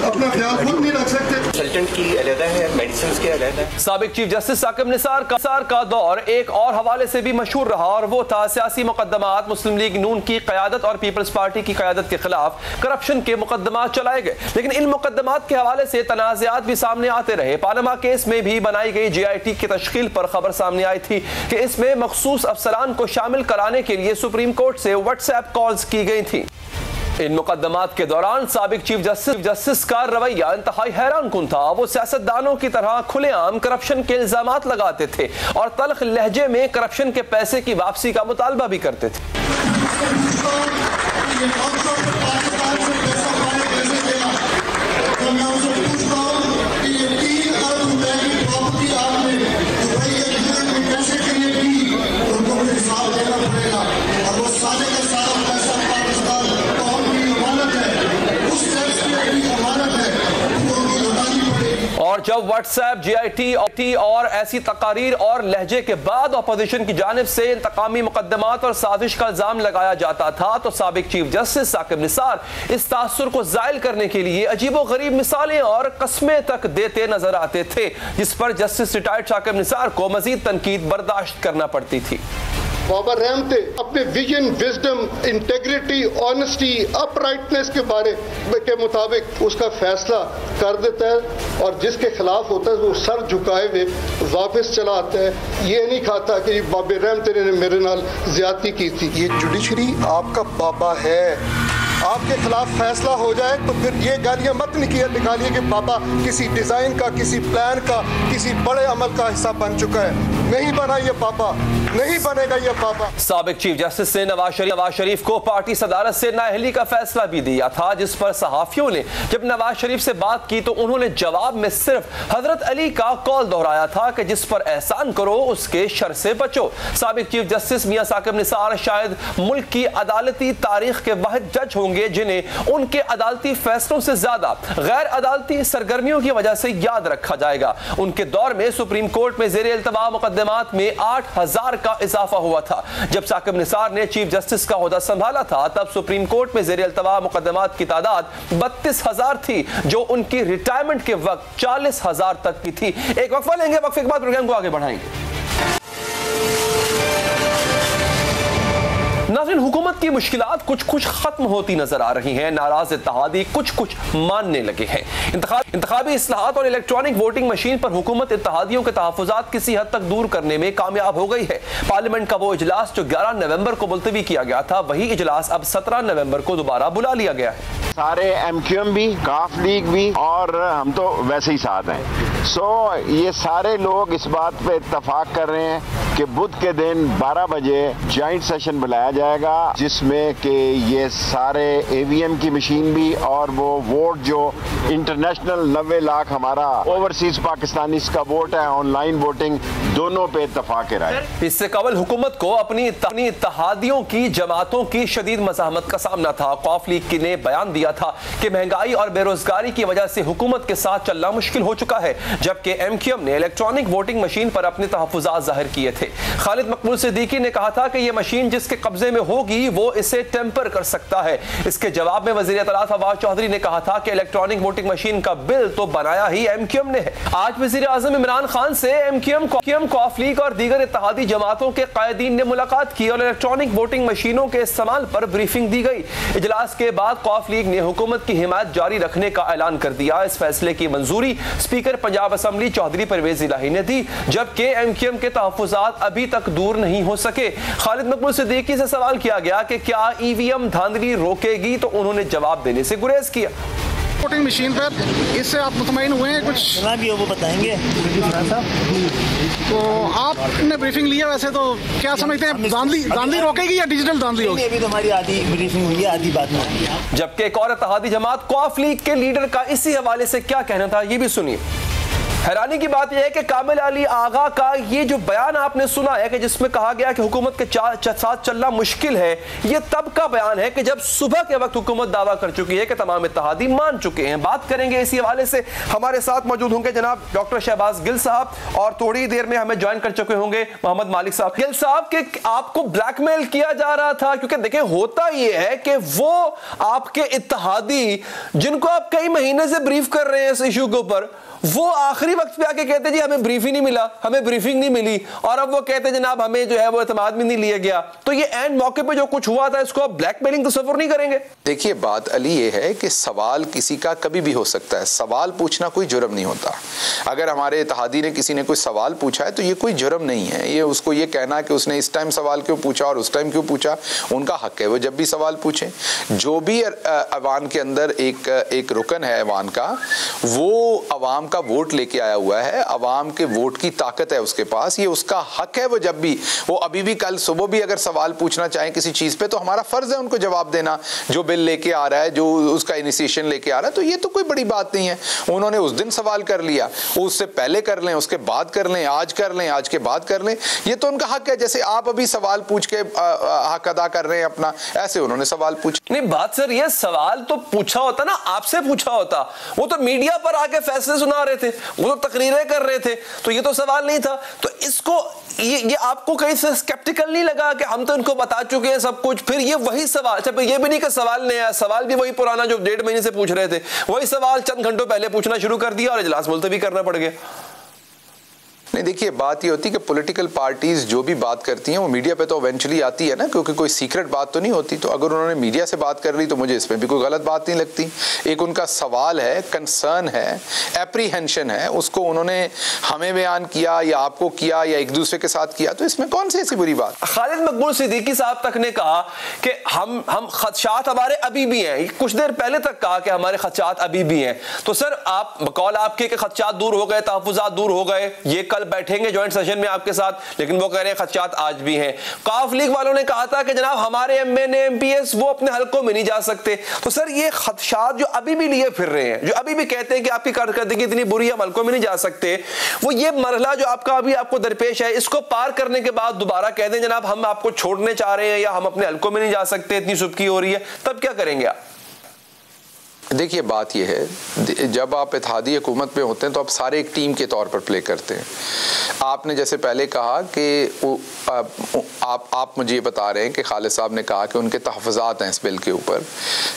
अपना ख्याल खुद नहीं रख सकते। कंसल्टेंट की अलग है, मेडिसिन के अलग है। साबिक चीफ जस्टिस साकिब निसार का दौर एक और हवाले से भी मशहूर रहा, और वो था सियासी मुकदमात। मुस्लिम लीग नून की क़यादत और पीपल्स पार्टी की क़यादत के खिलाफ करप्शन के मुकदमात चलाए गए, लेकिन इन मुकदमात के हवाले से तनाज़ात भी सामने आते रहे। पानामा केस में भी बनाई गई JIT की तश्कील पर खबर सामने आई थी कि इसमें मखसूस अफसरान को शामिल कराने के लिए सुप्रीम कोर्ट से व्हाट्सएप कॉल्स की गई थी। इन मुकदमात के दौरान साबिक चीफ जस्टिस का रवैया इंतहाई हैरान कुन था। वो सियासतदानों की तरह खुलेआम करप्शन के इल्जामात लगाते थे और तल्ख लहजे में करप्शन के पैसे की वापसी का मुतालबा भी करते थे। और जब व्हाट्सएप JIT और ऐसी तकारीर और लहजे के बाद अपोजिशन की जानिब से इंतकामी मुकदमात और साजिश का इल्जाम लगाया जाता था, तो साबिक चीफ जस्टिस साकिब निसार इस तासुर को जायल करने के लिए अजीबो गरीब मिसालें और कस्में तक देते नजर आते थे, जिस पर जस्टिस रिटायर्ड साकिब निसार को मजीद तनकीद बर्दाश्त करना पड़ती थी। बाबा रहमत अपने vision, wisdom, integrity, honesty, uprightness के बारे के मुताबिक उसका फैसला कर देता है, और जिसके खिलाफ होता है वो सर झुकाए हुए वापस चला आता है। ये नहीं खाता कि बाबा रहमत ने मेरे नाल ज्यादती की थी। ये जुडिशरी आपका बाबा है, आपके खिलाफ फैसला हो जाए तो फिर ये गालियां मत निकालिए कि बाबा किसी डिजाइन का, किसी प्लान का, किसी बड़े अमल का हिस्सा बन चुका है। नहीं बना ये बाबा, नहीं बनेगा ये बाबा। साबिक चीफ जस्टिस ने नवाज शरीफ को पार्टी सदारत से नाअहली का फैसला भी दिया था, जिस पर सहाफियों ने जब नवाज शरीफ से बात की तो उन्होंने जवाब में सिर्फ हजरत अली का कौल दोहराया था कि जिस पर एहसान करो उसके शर से बचो। साबिक चीफ जस्टिस मियां साकिब निसार शायद मुल्क की अदालती तारीख के वाहिद जज होंगे जिन्हें उनके अदालती फैसलों से ज्यादा गैर अदालती सरगर्मियों की वजह से याद रखा जाएगा। उनके दौर में सुप्रीम कोर्ट में जेर इल्तवा मुकदमात में 8000 का इजाफा हुआ था। जब साकिब निसार ने चीफ जस्टिस का ओहदा संभाला था तब सुप्रीम कोर्ट में जेर इल्तवा मुकदमात की तादाद 32,000 थी, जो उनकी रिटायरमेंट के वक्त 40,000 तक की थी। एक वक्फा लेंगे, वक्फे के बाद प्रोग्राम को आगे बढ़ाएंगे। नाज़रीन, हुकूमत की मुश्किलात कुछ खत्म होती नजर आ रही हैं। नाराज इत्तेहादी कुछ मानने लगे हैं। इंतखाबी इस्लाहात और इलेक्ट्रॉनिक वोटिंग मशीन पर हुकूमत इत्तेहादियों के तहफ़्फ़ुज़ात किसी हद तक दूर करने में कामयाब हो गई है। पार्लियामेंट का वो इजलास जो 11 नवंबर को मुलतवी किया गया था, वही इजलास अब 17 नवंबर को दोबारा बुला लिया गया है। सारे MQM भी, काफ लीग भी, और हम तो वैसे ही साथ हैं। ये सारे लोग इस बात पे इत्तफाक कर रहे हैं कि बुध के दिन 12 बजे जॉइंट सेशन बुलाया जाएगा, जिसमें कि ये सारे ईवीएम की मशीन भी और वो वोट जो इंटरनेशनल 90 लाख हमारा ओवरसीज पाकिस्तानी का वोट है, ऑनलाइन वोटिंग, दोनों पे इत्तेफाक राय। इससे कबल हुकूमत को अपनी इत्तेहादियों की जमातों की शदीद मज़ाहमत का सामना था। कौफ लीग ने बयान दिया था कि महंगाई और बेरोजगारी की वजह से हुकूमत के साथ चलना मुश्किल हो चुका है, जबकि एमक्यूएम ने इलेक्ट्रॉनिक वोटिंग मशीन पर अपने तहफ़्फ़ुज़ात ज़ाहिर किए थे। खालिद मकबूल सिद्दीकी ने कहा था कि यह मशीन जिसके कब्जे में होगी वो इसे टेम्पर कर सकता है। इसके जवाब में वज़ीर इत्तलात फवाद चौधरी ने कहा था कि इलेक्ट्रॉनिक वोटिंग मशीन का बिल तो बनाया ही एमक्यूएम ने है। आज वज़ीर आज़म इमरान खान से एमक्यूएम, कौफ लीग और दीगर इत्तेहादी जमातों के कायदीन ने मुलाकात की और इलेक्ट्रॉनिक वोटिंग मशीनों के इस्तेमाल पर ब्रीफिंग दी गई। इजलास के बाद कौफ लीग ने हुकूमत की हिमायत जारी रखने का ऐलान कर दिया। इस फैसले की मंजूरी स्पीकर पंजाब असम्बली चौधरी परवेज इलाही ने दी, जबकि एमक्यूएम के तहफ़्फ़ुज़ात अभी तक दूर नहीं हो सके। खालिद मकबूल सिद्दीकी से सवाल किया गया कि क्या ईवीएम धांधली रोकेगी, तो उन्होंने जवाब देने से गुरेज किया। वोटिंग मशीन पर इससे आप मुतमईन हुए हैं? कुछ भी हो वो बताएंगे। तो आपने ब्रीफिंग लिया, वैसे तो क्या समझते हैं, धांधली रोकेगी या डिजिटल धांधली होगी? अभी तो हमारी आधी ब्रीफिंग हुई है, आधी बात में। जबकि एक और इत्तेहादी जमात कौफ लीग के लीडर का इसी हवाले से क्या कहना था, ये भी सुनिए। हैरानी की बात यह है कि कामिल अली आगा का ये जो बयान आपने सुना है कि जिसमें कहा गया कि हुकूमत के साथ चलना मुश्किल है, ये तब का बयान है कि जब सुबह के वक्त हुकूमत दावा कर चुकी है कि तमाम इत्तेहादी मान चुके हैं। बात करेंगे इसी हवाले से। हमारे साथ मौजूद होंगे जनाब डॉक्टर शहबाज गिल साहब और थोड़ी देर में हमें ज्वाइन कर चुके होंगे मोहम्मद मालिक साहब। गिल साहब के आपको ब्लैकमेल किया जा रहा था, क्योंकि देखिए होता यह है कि वो आपके इत्तेहादी जिनको आप कई महीने से ब्रीफ कर रहे हैं इस इशू के ऊपर, वो आखिरी वक्त पे आके कहते जी हमें ब्रीफ ही नहीं मिला, हमें ब्रीफिंग नहीं मिली, और अब वो कहते जनाब हमें जो है वो एतमाद में नहीं लिया गया। तो ये एंड मौके पे जो कुछ हुआ था, इसको आप ब्लैकमेलिंग तस्वुर नहीं करेंगे? देखिए बात अली ये है कि सवाल किसी का कभी भी हो सकता है, सवाल पूछना कोई जुर्म नहीं होता। अगर हमारे इत्तेहादी ने किसी ने कोई सवाल पूछा है तो ये कोई जुर्म नहीं है। ये उसको ये कहना कि उसने इस टाइम सवाल क्यों पूछा और उस टाइम क्यों पूछा, उनका हक है वो जब भी सवाल पूछें। जो भी अवान के अंदर एक रुकन है अवान का, वो अवाम का वोट लेके आया हुआ है, अवाम के वोट की ताकत है उसके पास, ये उसका हक है। वो जब भी, वो अभी भी कल सुबह भी अगर सवाल पूछना चाहें किसी चीज पे, तो हमारा फर्ज है उनको जवाब देना। जो बिल लेके आ रहा है, जो उसका इनिशिएशन लेके आ रहा है, तो ये तो कोई बड़ी बात नहीं है। उन्होंने उस दिन सवाल कर लिया, वो उससे पहले कर लें, उसके बाद कर लें, आज कर लें, आज के बाद कर लें, ये तो उनका हक है। जैसे आप अभी सवाल पूछ के हक अदा कर रहे हैं अपना, ऐसे उन्होंने सवाल पूछा। नहीं बात सर, ये सवाल तो पूछा होता ना, आपसे पूछा होता, वो तो मीडिया पर आके फैसले सुना रहे थे, वो तो तकरीरें कर रहे थे, तो ये तो सवाल नहीं था। तो इसको ये आपको कहीं से स्केप्टिकल नहीं लगा कि हम तो इनको बता चुके हैं सब कुछ, फिर ये वही सवाल, अच्छा ये भी नहीं कि सवाल नया, सवाल भी वही पुराना जो 1.5 महीने से पूछ रहे थे, वही सवाल चंद घंटों पहले पूछना शुरू कर दिया और इजलास मुलतवी करना पड़ गया। नहीं देखिए बात ये होती है कि पॉलिटिकल पार्टीज जो भी बात करती हैं वो मीडिया पे तो इवेंचुअली आती है ना, क्योंकि कोई सीक्रेट बात तो नहीं होती। तो अगर उन्होंने मीडिया से बात कर ली तो मुझे इसमें भी कोई गलत बात नहीं लगती। एक उनका सवाल है, कंसर्न है, एप्रीहेंशन है, उसको उन्होंने हमें बयान किया या आपको किया या एक दूसरे के साथ किया, तो इसमें कौन सी ऐसी बुरी बात। खालिद मकबूल सिद्दीकी साहब तक ने कहा कि हम खदशात हमारे अभी भी हैं, कुछ देर पहले तक कहा कि हमारे खदशात अभी भी हैं। तो सर आप बकौल आपके खदशात दूर हो गए, तहफ़्फ़ुज़ात दूर हो गए, ये कल बैठेंगे ज्वाइंट सेशन में आपके साथ, लेकिन वो कह रहे हैं खदशात आज भी हैं। कौफ लीग वालों ने कहा था कि जनाब हमारे एमएनए एमपीएस वो अपने हलकों में नहीं जा सकते। तो सर ये खदशात जो अभी भी लिए फिर रहे हैं, जो अभी भी कहते हैं कि आपकी कारकर्दगी इतनी बुरी है, हम हलकों में नहीं जा सकते, वो ये मरहला जो आपका अभी आपको दरपेश है, इसको पार करने के बाद दोबारा कह दें जनाब हम आपको छोड़ने चाह रहे हैं या हम अपने हलकों में नहीं जा सकते, इतनी सुबकी हो रही है, तब क्या करेंगे आप? देखिए बात यह है, जब आप इत्तेहादी हुकूमत में होते हैं तो आप सारे एक टीम के तौर पर प्ले करते हैं। आपने जैसे पहले कहा कि आप मुझे ये बता रहे हैं कि खालिद साहब ने कहा कि उनके तहफ़्फ़ुज़ात हैं इस बिल के ऊपर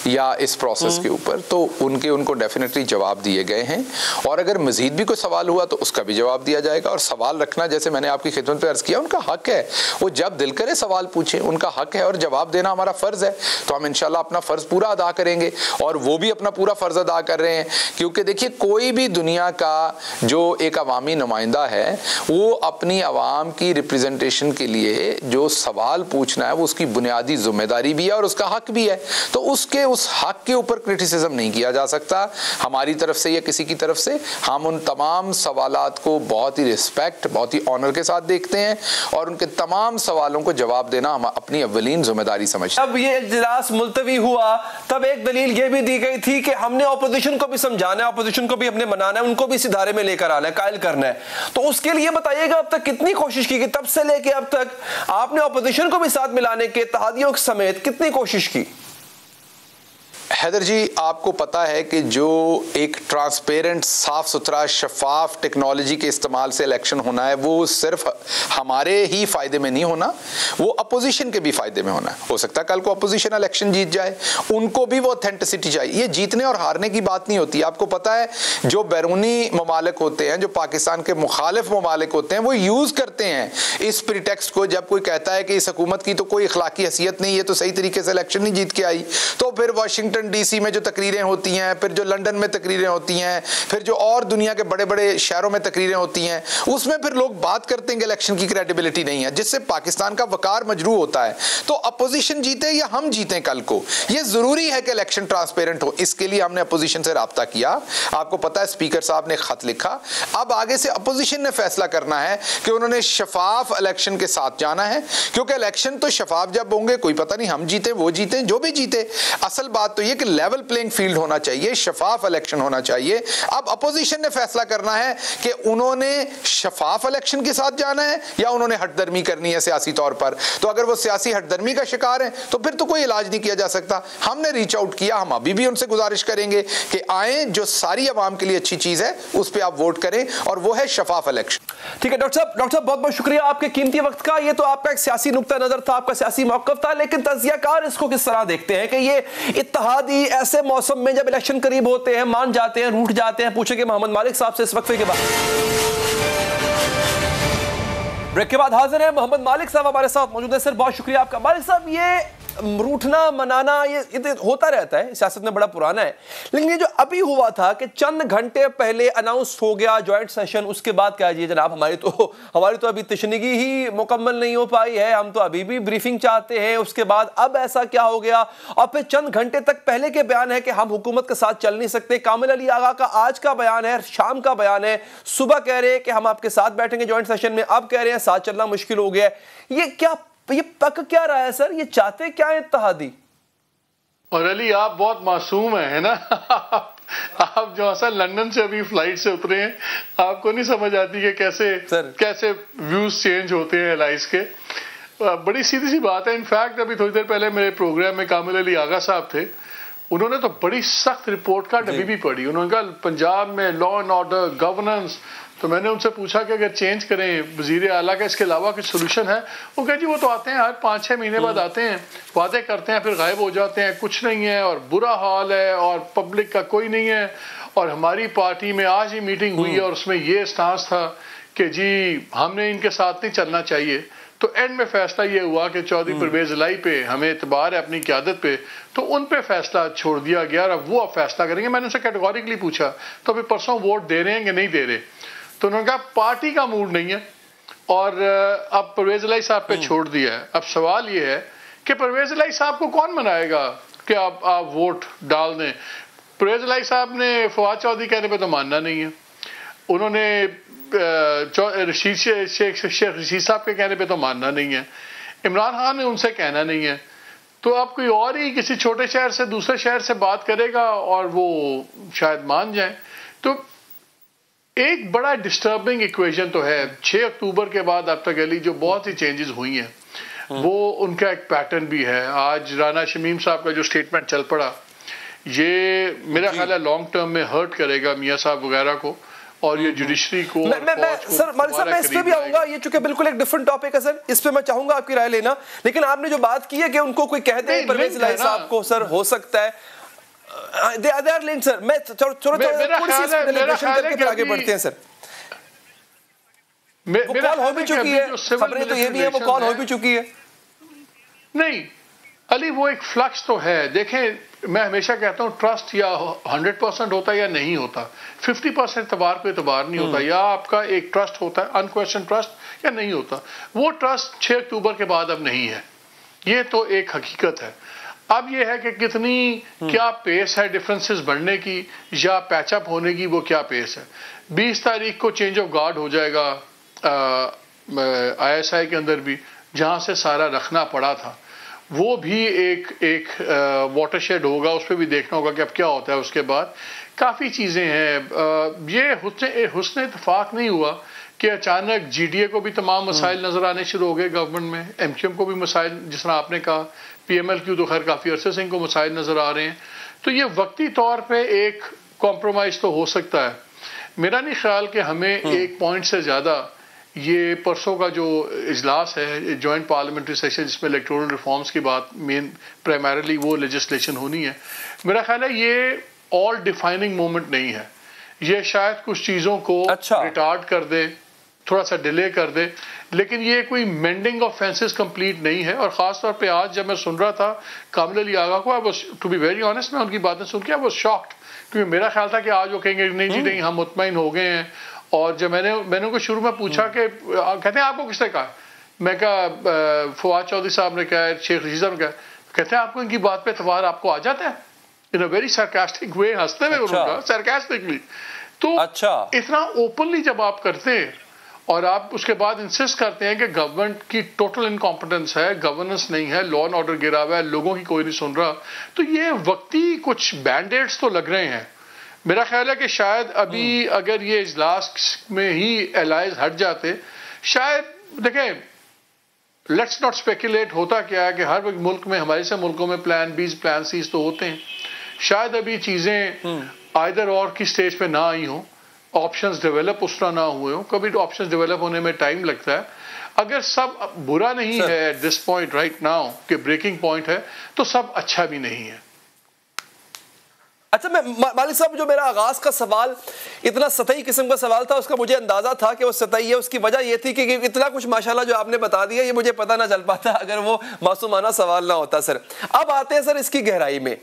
या इस प्रोसेस के ऊपर, तो उनको डेफिनेटली जवाब दिए गए हैं, और अगर मज़ीद भी कोई सवाल हुआ तो उसका भी जवाब दिया जाएगा। और सवाल रखना, जैसे मैंने आपकी खिदमत पे अर्ज़ किया, उनका हक है, वो जब दिल करे सवाल पूछें, उनका हक है, और जवाब देना हमारा फ़र्ज़ है। तो हम इंशाल्लाह अपना फ़र्ज़ पूरा अदा करेंगे और वो भी अपना पूरा फर्ज अदा कर रहे हैं, क्योंकि देखिए कोई भी दुनिया का जो एक अवामी नुमाइंदा है वो अपनी आवाम की रिप्रेजेंटेशन के लिए जो सवाल पूछना है वो उसकी बुनियादी जिम्मेदारी भी है और उसका हक भी है। तो उसके उस हक के ऊपर क्रिटिसिज्म नहीं किया जा सकता हमारी तरफ से या किसी की तरफ से। हम उन तमाम सवालात को बहुत ही रिस्पेक्ट, बहुत ही ऑनर के साथ देखते हैं और उनके तमाम सवालों को जवाब देना हम अपनी अव्वलीन जिम्मेदारी समझते हैं। अब ये इजलास मुलतवी हुआ तब एक दलील ये भी दी गई थी कि हमने ऑपोजिशन को भी समझाना है, ऑपोजिशन को भी हमने मनाना है, उनको भी इस इदारे में लेकर आना है, कायल करना है। तो उसके लिए बताइएगा अब तक कितनी कोशिश की गई, तब से लेके अब तक आपने ऑपोजिशन को भी साथ मिलाने के, इत्तेहादियों समेत कितनी कोशिश की? हैदर जी, आपको पता है कि जो एक ट्रांसपेरेंट, साफ सुथरा, शफाफ टेक्नोलॉजी के इस्तेमाल से इलेक्शन होना है वो सिर्फ हमारे ही फायदे में नहीं होना, वो अपोजिशन के भी फायदे में होना है। हो सकता है कल को अपोजिशन इलेक्शन जीत जाए, उनको भी वो ऑथेंटिसिटी चाहिए। ये जीतने और हारने की बात नहीं होती। आपको पता है जो बैरूनी ममालिक होते हैं, जो पाकिस्तान के मुखालिफ ममालिक होते हैं, वो यूज करते हैं इस प्रीटेक्स्ट को। जब कोई कहता है कि इस हुकूमत की तो कोई अखलाकी हैसियत नहीं है, तो सही तरीके से इलेक्शन नहीं जीत के आई, तो फिर वाशिंगटन डीसी में जो तकरीरें होती हैं, फिर जो लंदन में तकरीरें होती हैं, फिर जो और दुनिया के बड़े बड़े शहरों में तकरीरें होती हैं, उसमें फिर लोग बात करते हैं कि इलेक्शन की क्रेडिबिलिटी नहीं है, जिससे पाकिस्तान का वकार मजरू होता है। तो अपोजिशन जीते या हम जीते कल को, ये जरूरी है कि इलेक्शन ट्रांसपेरेंट हो। इसके लिए हमने अपोजिशन से राब्ता किया। आपको पता है स्पीकर साहब ने खत लिखा। अब आगे से अपोजिशन ने फैसला करना है कि उन्होंने शफाफ इलेक्शन के साथ जाना है, क्योंकि इलेक्शन तो शफाफ जब होंगे, कोई पता नहीं हम जीते वो जीते जो भी जीते, असल बात तो ये कि लेवल प्लेइंग फील्ड होना चाहिए, शफाफ इलेक्शन होना चाहिए। अब अपोजिशन ने फैसला करना है कि उन्होंने शफाफ इलेक्शन के साथ जाना है या उन्होंने हटदर्मी करनी है सियासी तौर पर। तो अगर वो सियासी हटदर्मी का शिकार है तो फिर तो कोई इलाज नहीं किया जा सकता। हमने रीच आउट किया, हम अभी भी उनसे गुजारिश करेंगे कि आए, जो सारी आवाम के लिए अच्छी चीज है उस पर आप वोट करें, और वो है शफाफ इलेक्शन। ठीक है डॉक्टर साहब बहुत बहुत शुक्रिया आपके कीमती वक्त का। ये तो आपका एक सियासी नुक्ता नजर था, आपका सियासी मौक़िफ़ था, लेकिन तज़कियाकार इसको किस तरह देखते हैं कि ये इत्तेहादी ऐसे मौसम में जब इलेक्शन करीब होते हैं मान जाते हैं, रूठ जाते हैं? पूछेंगे मोहम्मद मालिक साहब से इस वक्फे के बाद। ब्रेक के बाद हाजिर है मोहम्मद मालिक साहब हमारे साथ मौजूद है। सर बहुत शुक्रिया आपका। मालिक साहब, ये रूठना मनाना ये होता रहता है, सियासत में बड़ा पुराना है, लेकिन ये जो अभी हुआ था कि चंद घंटे पहले अनाउंस हो गया जॉइंट सेशन, उसके बाद क्या जी जनाब हमारी तो अभी तशनीगी ही मुकम्मल नहीं हो पाई है, हम तो अभी भी ब्रीफिंग चाहते हैं, उसके बाद अब ऐसा क्या हो गया? और फिर चंद घंटे तक पहले के बयान है कि हम हुकूमत के साथ चल नहीं सकते। कामिल अली आगा का आज का बयान है, शाम का बयान है, सुबह कह रहे हैं कि हम आपके साथ बैठेंगे जॉइंट सेशन में, अब कह रहे हैं साथ चलना मुश्किल हो गया। ये पक क्या रहा है सर? ये चाहते क्या है इत्तेहादी? और अली आप बहुत मासूम है ना आप जो असल लंदन से अभी फ्लाइट से उतरे हैं, आपको नहीं समझ आती कि कैसे व्यूज चेंज होते हैं एलाइज के। बड़ी सीधी सी बात है। इनफैक्ट अभी थोड़ी देर पहले मेरे प्रोग्राम में कामिल अली आगा साहब थे, उन्होंने तो बड़ी सख्त रिपोर्ट कार्ड अभी भी पढ़ी। उन्होंने कहा पंजाब में लॉ एंड ऑर्डर, गवर्नेंस, तो मैंने उनसे पूछा कि अगर चेंज करें वजीर आला का, इसके अलावा कुछ सोल्यूशन है? वो कहे जी वो तो आते हैं हर 5-6 महीने बाद आते हैं, वादे करते हैं, फिर गायब हो जाते हैं, कुछ नहीं है और बुरा हाल है और पब्लिक का कोई नहीं है। और हमारी पार्टी में आज ही मीटिंग हुई है और उसमें ये स्टांस था कि जी हमने इनके साथ नहीं चलना चाहिए। तो एंड में फैसला ये हुआ कि चौधरी परवेज इलाही पे हमें एतबार है अपनी क़यादत पे, तो उन पे फैसला छोड़ दिया गया और अब वो अब फैसला करेंगे। मैंने उनसे कैटेगोरिकली पूछा तो अभी परसों वोट दे रहे हैं कि नहीं दे रहे, तो उन्होंने कहा पार्टी का मूड नहीं है और अब परवेज इलाही साहब पे छोड़ दिया है। अब सवाल ये है कि परवेज इलाही साहब को कौन मनाएगा कि आप वोट डाल दें? परवेज इलाही साहब ने फवाद चौधरी कहने पे तो मानना नहीं है, उन्होंने शेख रशीद साहब के कहने पे तो मानना नहीं है, इमरान खान ने उनसे कहना नहीं है, तो आप कोई और ही किसी छोटे शहर से दूसरे शहर से बात करेगा और वो शायद मान जाए। तो एक बड़ा डिस्टर्बिंग इक्वेशन तो है। 6 अक्टूबर के बाद अब तक अली जो बहुत सी चेंजेस हुई हैं वो उनका एक पैटर्न भी है। आज राना शमीम साहब का जो स्टेटमेंट चल पड़ा, ये मेरा ख्याल है लॉन्ग टर्म में हर्ट करेगा मियाँ साहब वगैरह को और ये जुडिशरी को। सर मालिक साहब मैं इस पे भी आऊंगा, ये चूंकि बिल्कुल एक डिफरेंट टॉपिक है सर, इस पे मैं चाहूंगा आपकी राय लेना। लेकिन आपने जो बात की है कि उनको कोई कहते हैं परवेज इलाही साहब को, सर हो सकता है they are linked सर। मैं थोड़ी सी डेलिब्रेशन करके फिर आगे बढ़ते हैं सर। वो कॉल हो भी चुकी है, खबरें तो ये भी है वो कॉल हो भी चुकी है। नहीं अली वो एक फ्लक्स तो है। देखें मैं हमेशा कहता हूँ ट्रस्ट या 100% होता है या नहीं होता, 50% एतबार पे एतबार नहीं होता, या आपका एक ट्रस्ट होता है अनक्वेश्चन ट्रस्ट या नहीं होता। वो ट्रस्ट 6 अक्टूबर के बाद अब नहीं है, ये तो एक हकीकत है। अब ये है कि कितनी क्या पेस है डिफरेंसेस बढ़ने की या पैचअप होने की, वो क्या पेस है। 20 तारीख को चेंज ऑफ गार्ड हो जाएगा ISI के अंदर भी, जहां से सारा रखना पड़ा था, वो भी एक वाटरशेड होगा, उस पर भी देखना होगा कि अब क्या होता है। उसके बाद काफ़ी चीज़ें हैं। ये हुस्न इत्तेफाक नहीं हुआ कि अचानक GDA को भी तमाम मसाइल नज़र आने शुरू हो गए गवर्नमेंट में, MQM को भी मसाइल, जिस तरह आपने कहा, PMLQ तो खैर काफ़ी अरसे से इनको मसाइल नज़र आ रहे हैं। तो ये वक्ती तौर पे एक कॉम्प्रोमाइज़ तो हो सकता है। मेरा नहीं ख्याल कि हमें एक पॉइंट से ज़्यादा ये परसों का जो इजलास है जॉइंट पार्लियामेंट्री सेशन, जिसमें इलेक्टोरल रिफॉर्म्स की बात मेन प्राइमरीली वो लेजिस्लेशन होनी है, मेरा ख्याल है ये ऑल डिफाइनिंग मोमेंट नहीं है। ये शायद कुछ चीज़ों को रिटार्ड कर दे, थोड़ा सा डिले कर दे, लेकिन ये कोई मेंडिंग ऑफ फेंसेस कंप्लीट नहीं है। और ख़ास तौर पे आज जब मैं सुन रहा था कामिल अली आगा को, I was to be very honest, मैं उनकी बातें सुन के आई वाज शॉक्ड, क्योंकि मेरा ख्याल था कि आज वो कहेंगे नहीं जी नहीं हम मुतमईन हो गए हैं। और जब मैंने उनको शुरू में पूछा कि कहते हैं आपको किसने कहा, मैं कहा फवाद चौधरी साहब ने कहा, शेख रशीद साहब ने कहा, कहते हैं आपको इनकी बात पे एतबार आपको आ जाता है, इन अ वेरी सार्कास्टिक वे, हंसते हुए उन्होंने सार्कास्टिकली। तो इतना ओपनली जब आप करते हैं और आप उसके बाद इंसिस्ट करते हैं कि गवर्नमेंट की टोटल इनकॉम्पिटेंस है, गवर्नेंस नहीं है, लॉ एंड ऑर्डर गिरा हुआ है, लोगों की कोई नहीं सुन रहा, तो ये वक्ती कुछ बैंडेड्स तो लग रहे हैं। मेरा ख्याल है कि शायद अभी अगर ये इजलास में ही एलाइज हट जाते, शायद देखें लेट्स नॉट स्पेकुलेट, होता क्या है कि हर मुल्क में, हमारे से मुल्कों में प्लान बीज प्लान सीज तो होते हैं, शायद अभी चीजें आइदर और की स्टेज पे ना आई हो, ऑप्शंस डेवलप उस तरह ना हुए हो, कभी ऑप्शंस डेवलप होने में टाइम लगता है। अगर सब बुरा नहीं है at this point right now कि ब्रेकिंग पॉइंट है, तो सब अच्छा भी नहीं है। अच्छा, मैं मालिक साहब, जो मेरा आगाज का सवाल इतना सतही किस्म का सवाल था, उसका मुझे अंदाजा था कि वो सतही है। उसकी वजह ये थी कि इतना कुछ माशाल्लाह जो आपने बता दिया, ये मुझे पता ना चल पाता अगर वो मासूमाना सवाल ना होता। सर अब आते हैं सर इसकी गहराई में।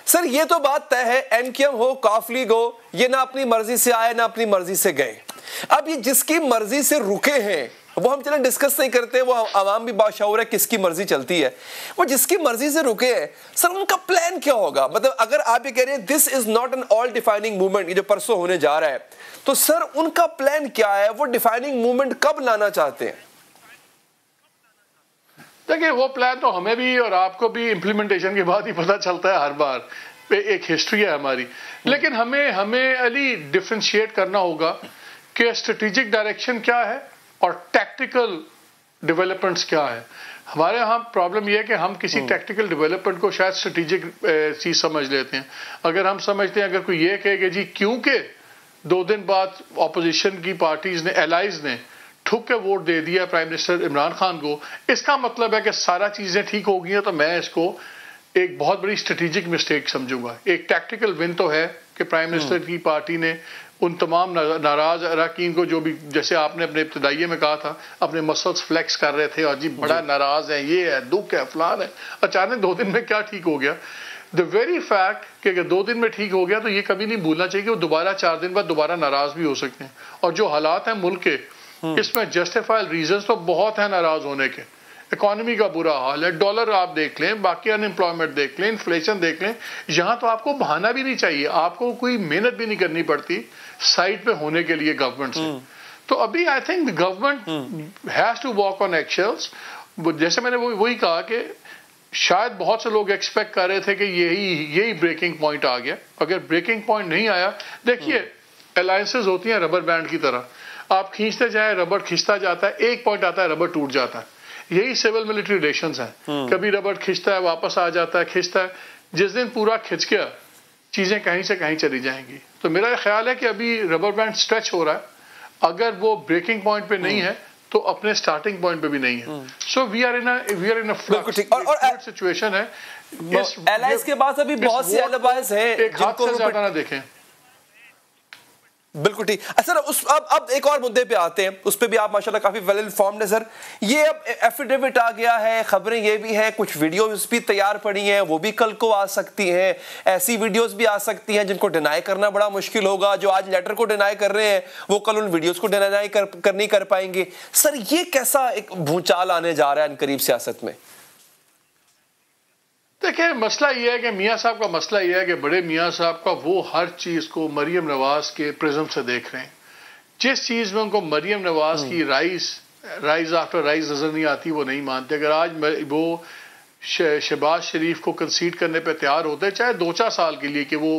सर ये तो बात तय है, MQM हो, कॉफ लीग हो, ये ना अपनी मर्जी से आए ना अपनी मर्जी से गए। अब ये जिसकी मर्जी से रुके हैं वो हम चलें डिस्कस नहीं करते, वो आवाम भी बाशऊर है किसकी मर्जी चलती है। वो जिसकी मर्जी से रुके हैं, सर उनका प्लान क्या होगा? मतलब अगर आप ये कह रहे हैं this is not an all defining movement, ये जो परसों होने जा रहा है, तो सर उनका प्लान क्या है? वो डिफाइनिंग मूवमेंट कब लाना चाहते हैं? देखिए वो प्लान तो हमें भी और आपको भी इम्प्लीमेंटेशन के बाद ही पता चलता है हर बार, एक हिस्ट्री है हमारी। लेकिन हमें अली डिफरेंशिएट करना होगा कि स्ट्रेटेजिक डायरेक्शन क्या है और टैक्टिकल डेवलपमेंट्स क्या है। हमारे यहाँ प्रॉब्लम यह है कि हम किसी टैक्टिकल डेवलपमेंट को शायद स्ट्रेटेजिक चीज समझ लेते हैं। अगर हम समझते हैं, अगर कोई ये कहे कि जी क्योंकि 2 दिन बाद ऑपोजिशन की पार्टीज ने, एलाइज ने ठुक के वोट दे दिया प्राइम मिनिस्टर इमरान खान को, इसका मतलब है कि सारा चीजें ठीक हो गई हैं, तो मैं इसको एक बहुत बड़ी स्ट्रेटेजिक मिस्टेक समझूंगा। एक टैक्टिकल विन तो है कि प्राइम मिनिस्टर की पार्टी ने उन तमाम नाराज अरकान को, जो भी जैसे आपने अपने इब्तदाइये में कहा था, अपने मसल्स फ्लेक्स कर रहे थे और जी बड़ा नाराज है, ये है, दुख है, फलान है, अचानक 2 दिन में क्या ठीक हो गया। द वेरी फैक्ट कि अगर 2 दिन में ठीक हो गया, तो ये कभी नहीं भूलना चाहिए कि वो दोबारा 4 दिन बाद दोबारा नाराज भी हो सकते हैं। और जो हालात हैं मुल्क के, इसमें जस्टिफाइड रीजंस तो बहुत है नाराज होने के। इकोनॉमी का बुरा हाल है, डॉलर आप देख लें, बाकी अनएम्प्लॉयमेंट देख लें, इन्फ्लेशन देख लें, यहाँ तो आपको बहाना भी नहीं चाहिए, आपको कोई मेहनत भी नहीं करनी पड़ती साइड पे होने के लिए गवर्नमेंट से। तो अभी I think government has to walk on eggshells. जैसे मैंने वही कहा कि शायद बहुत से लोग एक्सपेक्ट कर रहे थे कि यही ब्रेकिंग पॉइंट आ गया। अगर ब्रेकिंग पॉइंट नहीं आया, देखिए अलायंसेज होती हैं रबर बैंड की तरह, आप खींचते जाए, रबर खिंचता जाता है, एक पॉइंट आता है रबर टूट जाता है। यही सिविल मिलिट्री रिलेशंस हैं, कभी रबर खिंचता है, वापस आ जाता है, खिंचता है, जिस दिन पूरा खिंच गया चीजें कहीं से कहीं चली जाएंगी। तो मेरा ख्याल है कि अभी रबर बैंड स्ट्रेच हो रहा है, अगर वो ब्रेकिंग पॉइंट पे नहीं है तो अपने स्टार्टिंग पॉइंट पे भी नहीं है। So we are in a flux situation है। एलायंस के पास अभी बहुत से एलायंस हैं, एक हाथ से ज्यादा ना देखें। बिल्कुल ठीक। सर अब एक और मुद्दे पे आते हैं, उस पे भी आप माशाल्लाह काफी वेल इन्फॉर्म्ड है सर। ये अब एफिडेविट आ गया है, खबरें ये भी हैं, कुछ वीडियोस भी तैयार पड़ी हैं, वो भी कल को आ सकती हैं, ऐसी वीडियोस भी आ सकती हैं जिनको डिनाई करना बड़ा मुश्किल होगा। जो आज लेटर को डिनाई कर रहे हैं वो कल उन वीडियोस को डिनाई नहीं कर पाएंगे। सर ये कैसा एक भूचाल आने जा रहा है करीब सियासत में? देखिए, मसला यह है कि मियाँ साहब का मसला यह है कि बड़े मियाँ साहब का वो हर चीज़ को मरियम नवाज के प्रिज्म से देख रहे हैं। जिस चीज़ में उनको मरियम नवाज की राइज आफ्टर राइज नजर नहीं आती वो नहीं मानते। अगर आज वो शहबाज शरीफ को कंसीड करने पे तैयार होते, चाहे 2-4 साल के लिए, कि वो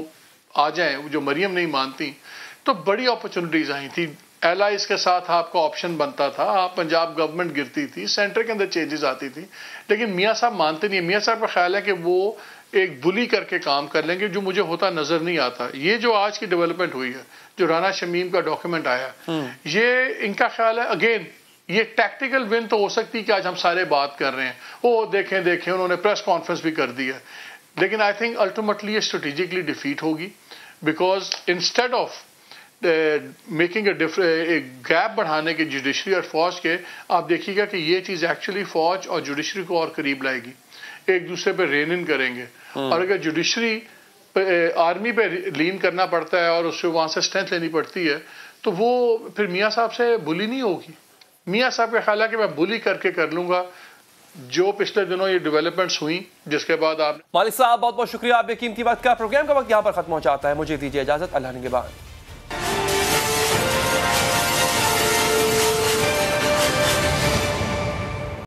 आ जाएं, जो मरियम नहीं मानती, तो बड़ी अपॉर्चुनिटीज़ आई थी। एलाइज के साथ आपका ऑप्शन बनता था, आप पंजाब गवर्नमेंट गिरती थी, सेंटर के अंदर चेंजेस आती थी, लेकिन मियाँ साहब मानते नहीं। मियाँ साहब का ख्याल है कि वो एक बुली करके काम कर लेंगे, जो मुझे होता नजर नहीं आता। ये जो आज की डेवलपमेंट हुई है, जो राना शमीम का डॉक्यूमेंट आया, ये इनका ख्याल है अगेन ये टैक्टिकल विन तो हो सकती है कि आज हम सारे बात कर रहे हैं, ओ देखें उन्होंने प्रेस कॉन्फ्रेंस भी कर दी है, लेकिन आई थिंक अल्टीमेटली ये स्ट्रेटेजिकली डिफीट होगी। बिकॉज इंस्टेड ऑफ मेकिंग एक गैप बढ़ाने के जुडिशरी और फौज के, आप देखिएगा कि ये चीज़ एक्चुअली फौज और जुडिशरी को और करीब लाएगी, एक दूसरे पे रेन इन करेंगे। और अगर जुडिशरी आर्मी पे लीन करना पड़ता है और उससे वहाँ से स्ट्रेंथ लेनी पड़ती है, तो वो फिर मियाँ साहब से बुली नहीं होगी। मियाँ साहब का ख्याल है कि मैं बुली करके कर लूँगा। जो पिछले दिनों ये डेवलपमेंट्स हुई, जिसके बाद आप मालिक साहब बहुत बहुत शुक्रिया, आपने कीमती वक्त का। प्रोग्राम का वक्त यहाँ पर खत्म हो जाता है, मुझे दीजिए इजाजत, अल्लाह निगहबान।